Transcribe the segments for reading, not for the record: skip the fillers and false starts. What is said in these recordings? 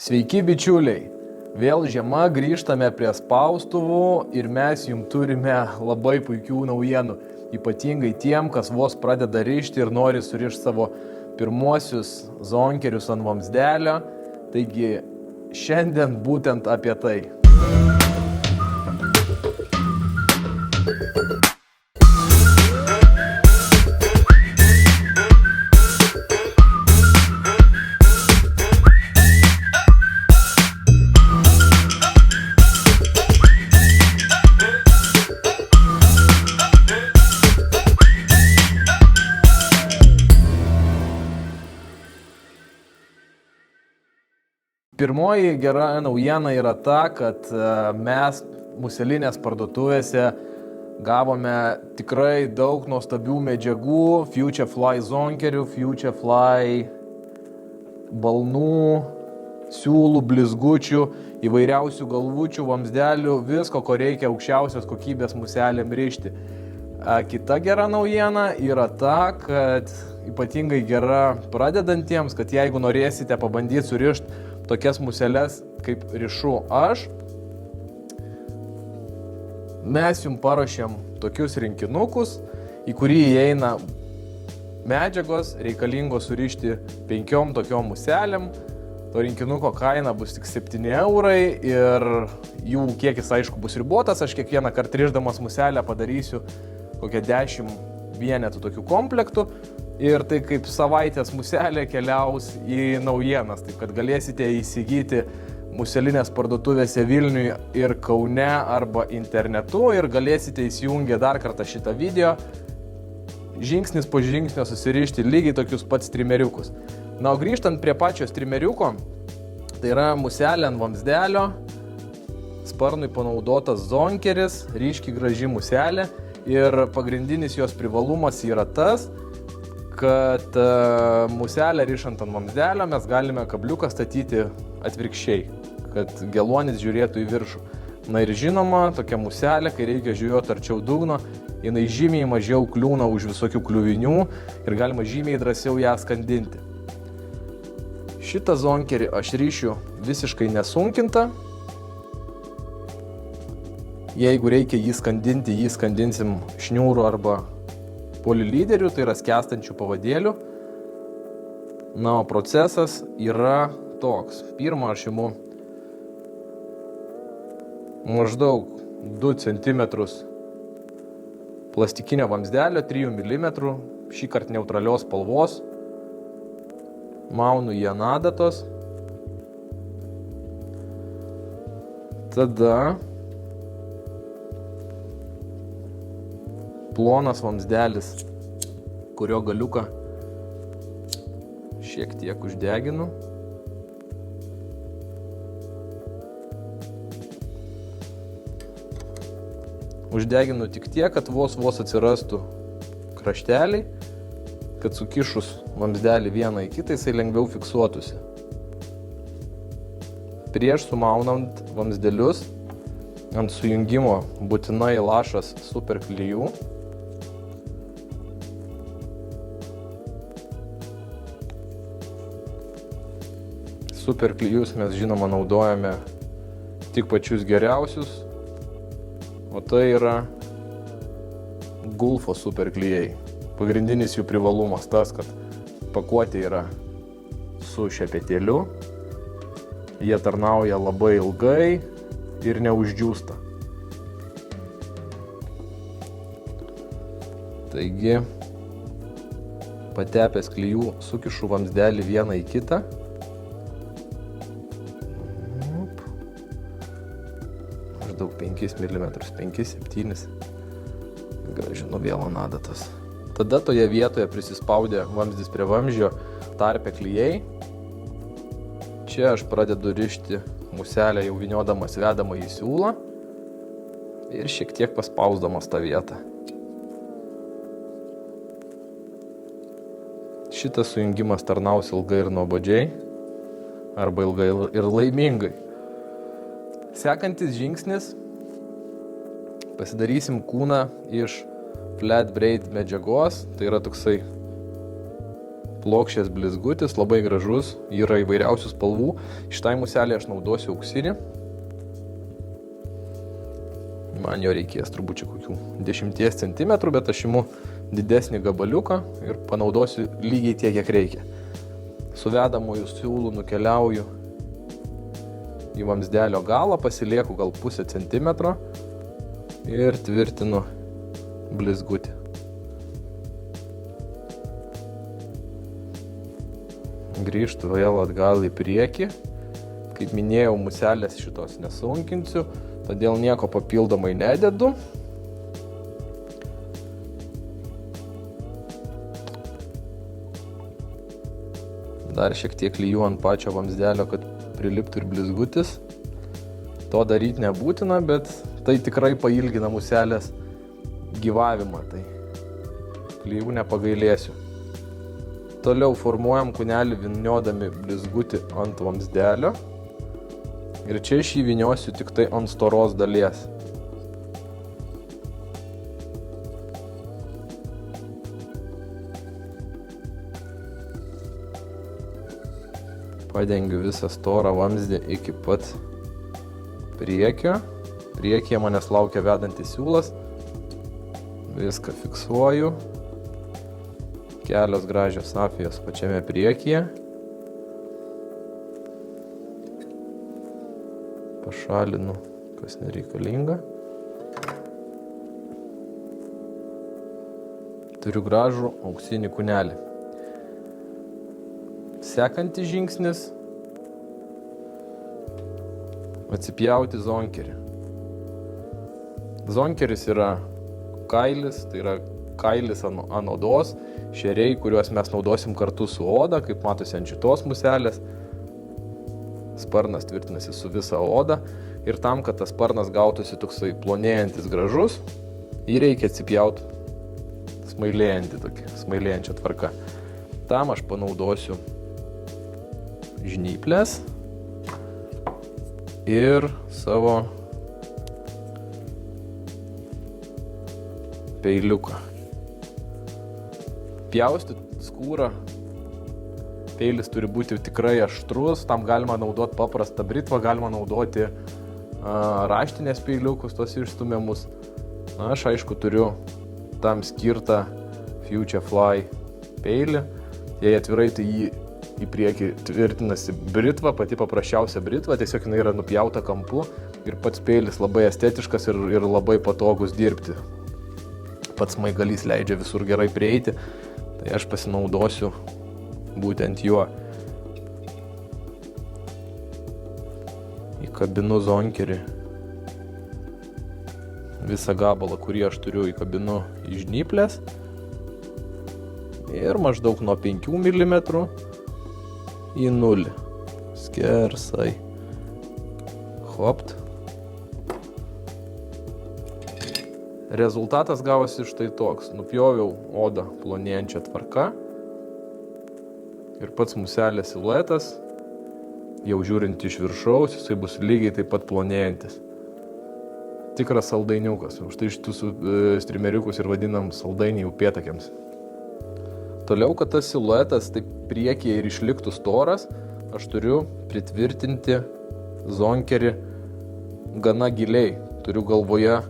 Sveiki bičiuliai, vėl žiema, grįžtame prie spaustuvų ir mes jums turime labai puikių naujienų. Ypatingai tiem, kas vos pradeda rišti ir nori surišti savo pirmuosius zonkerius ant vamzdelio. Taigi šiandien būtent apie tai. Pirmoji gera naujiena yra ta, kad mes muselinės parduotuvėse gavome tikrai daug nuostabių medžiagų, Futurefly zonkerių, Futurefly balnų, siūlų, blizgučių, įvairiausių galvučių, vamzdelių, visko, ko reikia aukščiausios kokybės muselėm rišti. Kita gera naujiena yra ta, kad ypatingai gera pradedantiems, kad jeigu norėsite pabandyti surišti tokias museles, kaip rišu aš, mes jums paruošėm tokius rinkinukus, į kurį įeina medžiagos reikalingos surišti 5 tokiom muselėm. To rinkinuko kaina bus tik 7 eurai ir jų kiekis aišku bus ribotas. Aš kiekvieną kartą rišdamas muselę padarysiu kokią 10 vienetų tokių komplektų. Ir tai kaip savaitės muselė keliaus į naujienas, taip kad galėsite įsigyti muselinės parduotuvėse Vilniuje ir Kaune arba internetu ir galėsite įsijungę dar kartą šitą video žingsnis po žingsnio susirišti lygiai tokius pat trimeriukus. Na, o grįžtant prie pačio trimeriuko, tai yra muselė ant vamzdelio, sparnui panaudotas zonkeris, ryškiai graži muselė ir pagrindinis jos privalumas yra tas, kad muselę rišant ant vamzdelio mes galime kabliuką statyti atvirkščiai, kad geluonis žiūrėtų į viršų. Na ir žinoma, tokia muselė, kai reikia žiūrėti arčiau dugno, jinai žymiai mažiau kliūna už visokių kliuvinių ir galima žymiai drąsiau ją skandinti. Šitą zonkerį aš ryšiu visiškai nesunkinta. Jeigu reikia jį skandinsim šniūru arba polilyderių, tai yra skęstančių pavadėlių. Na, o procesas yra toks. Pirmą aš imu maždaug 2 cm plastikinio vamzdelio, 3 mm, šį kartą neutralios spalvos. Maunu jį ant adatos. Tada plonas vamzdelis, kurio galiuką šiek tiek uždeginu. Uždeginu tik tiek, kad vos atsirastų krašteliai, kad sukišus vamzdelį vieną į kitą jisai lengviau fiksuotųsi. Prieš sumaunant vamzdelius ant sujungimo būtinai lašas superklijų. Superklijus mes žinoma naudojame tik pačius geriausius, o tai yra Gulfo superklijai. Pagrindinis jų privalumas tas, kad pakuotė yra su šepetėliu, jie tarnauja labai ilgai ir neuždžiūsta. Taigi, patepęs klijų sukišu vamzdelį vieną į kitą. Maždaug 5 mm, 5-7. Grąžinu vėl ant adatos. Tada toje vietoje prisispaudė vamzdis prie vamzdžio tarpe klijai. Čia aš pradedu rišti muselę jau vyniodamas vedamą į siūlą ir šiek tiek paspausdamas tą vietą. Šitas sujungimas tarnaus ilgai ir nuobodžiai, arba ilgai ir laimingai. Sekantis žingsnis, pasidarysim kūną iš flat braid medžiagos, tai yra toksai plokščias blizgutis, labai gražus, yra įvairiausių spalvų. Šitai muselį aš naudosiu auksinį. Man jo reikės turbūt čia kokių 10 cm, bet aš imu didesnį gabaliuką ir panaudosiu lygiai tiek, kiek reikia. Su vedamųjų siūlų nukeliauju į vamzdelio galą, pasilieku gal pusę centimetro ir tvirtinu blizgutį. Grįžtu vėl atgal į priekį. Kaip minėjau, muselės šitos nesunkinsiu, todėl nieko papildomai nededu. Dar šiek tiek klijų ant pačio vamzdelio, kad priliptų ir blizgutis. To daryti nebūtina, bet tai tikrai pailgina muselės gyvavimą, tai klijų nepagailėsiu. Toliau formuojam kūnelį vyniodami blizgutį ant vamzdelio. Ir čia aš jį vyniosiu tik tai ant storos dalies. Padengiu visą storą vamzdį iki pat priekio. Priekyje manęs laukia vedantis siūlas. Viską fiksuoju. Kelios gražios safijos pačiame priekyje. Pašalinu, kas nereikalinga. Turiu gražų auksinį kūnelį. Sekantis žingsnis – atsipjauti zonkerį. Zonkeris yra kailis, tai yra kailis ant odos, šeriai, kuriuos mes naudosim kartu su oda, kaip matosi ant šitos muselės. Sparnas tvirtinasi su visa oda ir tam, kad tas sparnas gautųsi toksai plonėjantis gražus, jį reikia atsipjauti smailėjančią tvarką. Tam aš panaudosiu žnyplės ir savo peiliuką. Pjausti skūrą, peilis turi būti tikrai aštrus, tam galima naudoti paprastą britvą, galima naudoti raštinės peiliukus, tos išstumiamus. Aš aišku turiu tam skirtą Futurefly peilį. Jei atvirai, tai jį į priekį tvirtinasi britva, pati paprasčiausia britva, tiesiog jinai yra nupjauta kampu ir pats peilis labai estetiškas ir labai patogus dirbti. Pats smaigalys leidžia visur gerai prieiti. Tai aš pasinaudosiu būtent juo. Įkabinu zonkerį. Visą gabalą, kurį aš turiu, įkabinu į žnyplės. Ir maždaug nuo 5 mm į 0. Skersai. Hopt. Rezultatas gavosi štai toks. Nupjoviau odą plonėjančią tvarką ir pats muselės siluetas, jau žiūrint iš viršaus, jisai bus lygiai taip pat plonėjantis. Tikras saldainiukas. Štai šitus strimeriukus ir vadinam saldainiai upėtakiams. Toliau, kad tas siluetas taip priekyje ir išliktų storas, aš turiu pritvirtinti zonkerį gana giliai. Turiu galvoje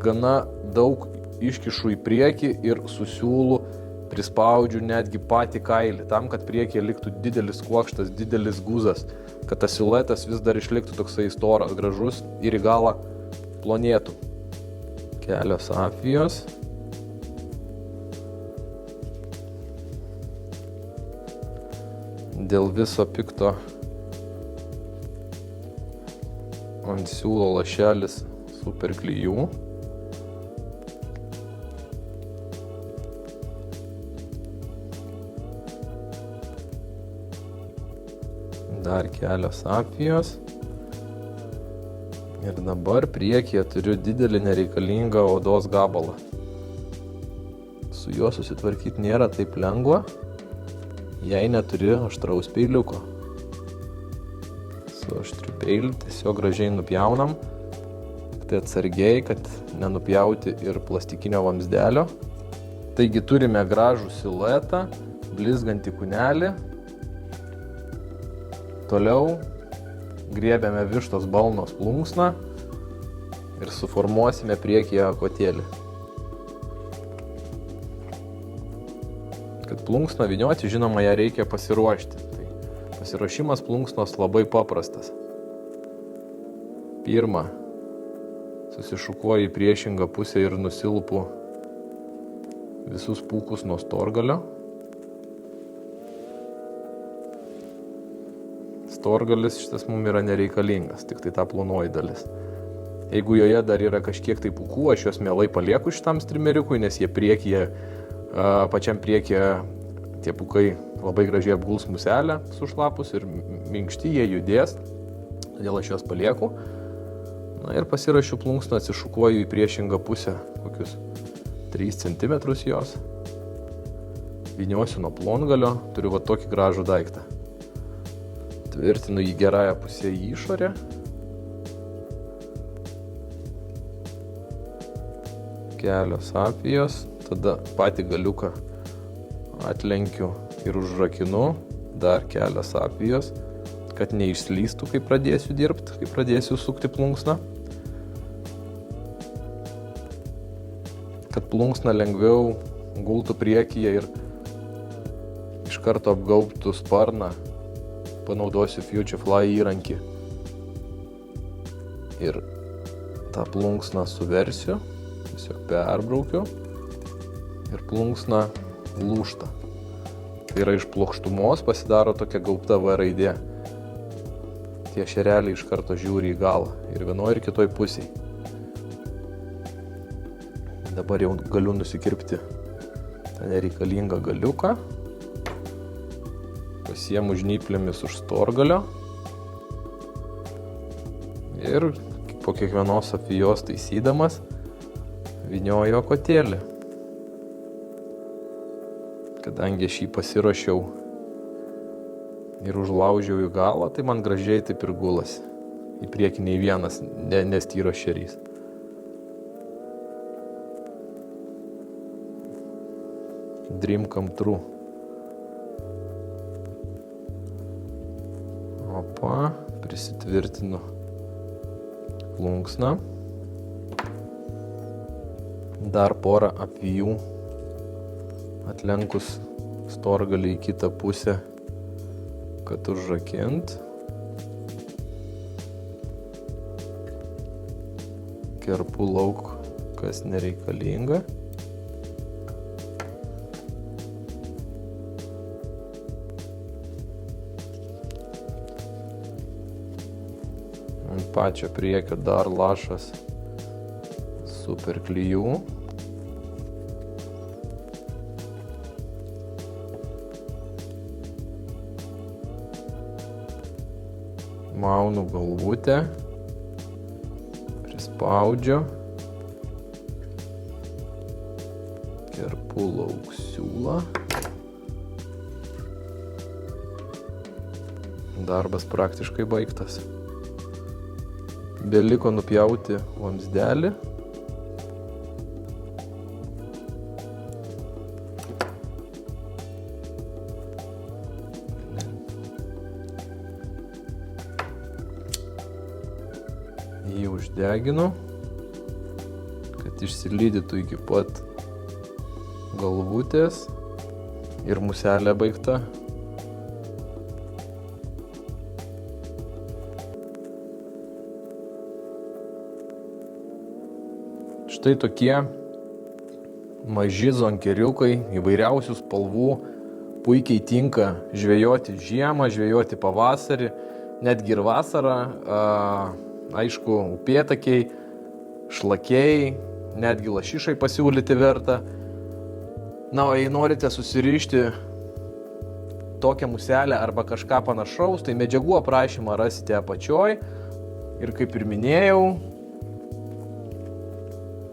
gana daug iškišu į priekį ir su siūlu prispaudžiu netgi patį kailį, tam, kad priekyje liktų didelis kuokštas, didelis guzas, kad tas siluetas vis dar išliktų toksai storas, gražus ir į galą plonėtų. Kelios safijos. Dėl viso pikto ant siūlo lašelis super klijų. Dar kelios safijos. Ir dabar priekyje turiu didelį nereikalingą odos gabalą. Su juo susitvarkyti nėra taip lengva, jei neturi aštraus peiliuko. Su aštriu peiliu tiesiog gražiai nupjaunam, tai atsargiai, kad nenupjauti ir plastikinio vamzdelio. Taigi turime gražų siluetą, blizgantį kūnelį. Toliau griebiame vištos balnos plunksną ir suformuosime priekyje akotėlį. Kad plunksną vynioti, žinoma, ją reikia pasiruošti. Tai pasiruošimas plunksnos labai paprastas. Pirma, susišukuoju į priešingą pusę ir nusilpu visus pūkus nuo storgalio. Storgalis šitas mums yra nereikalingas, tik tai ta plonoji dalis. Jeigu joje dar yra kažkiek tai pūkų, aš juos mielai palieku šitam strimeriukui, nes jie priekyje, pačiam priekyje tie pūkai labai gražiai apguls muselę sušlapus ir minkšti, jie judės, todėl aš juos palieku. Na ir pasirašiu plunksną, atsišukuoju į priešingą pusę kokius 3 cm jos. Vyniosiu nuo plongalio, turiu va tokį gražų daiktą. Tvirtinu jį gerąją pusę į išorę. Kelios apvijos, tada patį galiuką atlenkiu ir užrakinu, dar kelios apvijos, kad neišslystų, kai pradėsiu dirbti, kai pradėsiu sukti plunksną. Kad plunksna lengviau gultų priekyje ir iš karto apgaubtų sparną, panaudosiu Futurefly įrankį. Ir tą plunksną suversiu, tiesiog perbraukiu ir plunksna lūžta. Tai yra iš plokštumos pasidaro tokia gaubta V raidė. Tie šereliai iš karto žiūri į galą ir vienoje ir kitoj pusėje. Dabar jau galiu nusikirpti tą nereikalingą galiuką. Pasiemu žnyplėmis už storgalio ir po kiekvienos apvijos taisydamas vynioju akotėlį. Kadangi aš jį pasiruošiau ir užlaužiau į galą, tai man gražiai taip ir gulasi. Į priekį nei vienas nestyro šerys. Dream come true. Opa, prisitvirtinu plunksną. Dar porą apvijų atlenkus storgalį į kitą pusę, kad užrakint. Kerpu lauk, kas nereikalinga. Ant pačio priekio dar lašas super klijų. Maunu galvutę, prispaudžiu, kerpu lauk siūlą. Darbas praktiškai baigtas. Beliko nupjauti vamzdelį. Jį uždeginu, kad išsilydytų iki pat galvutės ir muselė baigta. Štai tokie maži zonkeriukai įvairiausių spalvų puikiai tinka žvejoti žiemą, žvejoti pavasarį, netgi ir vasarą. Aišku, upėtakiai, šlakiai, netgi lašišai pasiūlyti verta. Na, o jei norite susirišti tokią muselę arba kažką panašaus, tai medžiagų aprašymą rasite apačioj. Ir kaip ir minėjau,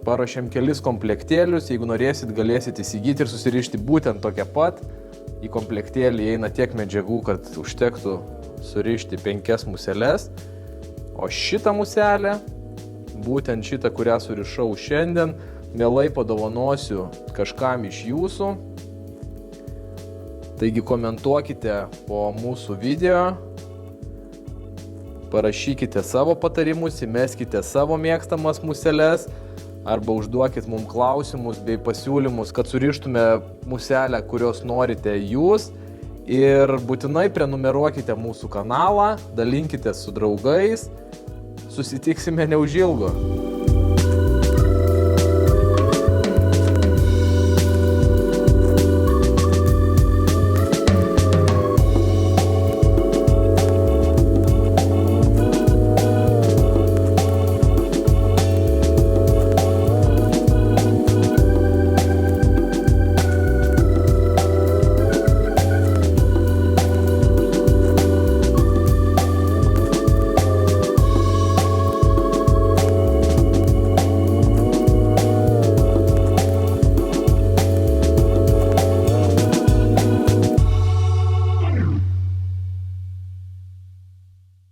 paruošėm kelis komplektėlius, jeigu norėsit, galėsit įsigyti ir susirišti būtent tokią pat. Į komplektėlį įeina tiek medžiagų, kad užtektų surišti 5 museles. O šitą muselę, būtent šitą, kurią surišau šiandien, mielai padovanosiu kažkam iš jūsų. Taigi komentuokite po mūsų video, parašykite savo patarimus, įmeskite savo mėgstamas museles arba užduokit mums klausimus bei pasiūlymus, kad surištume muselę, kurios norite jūs. Ir būtinai prenumeruokite mūsų kanalą, dalinkite su draugais. Susitiksime neužilgo.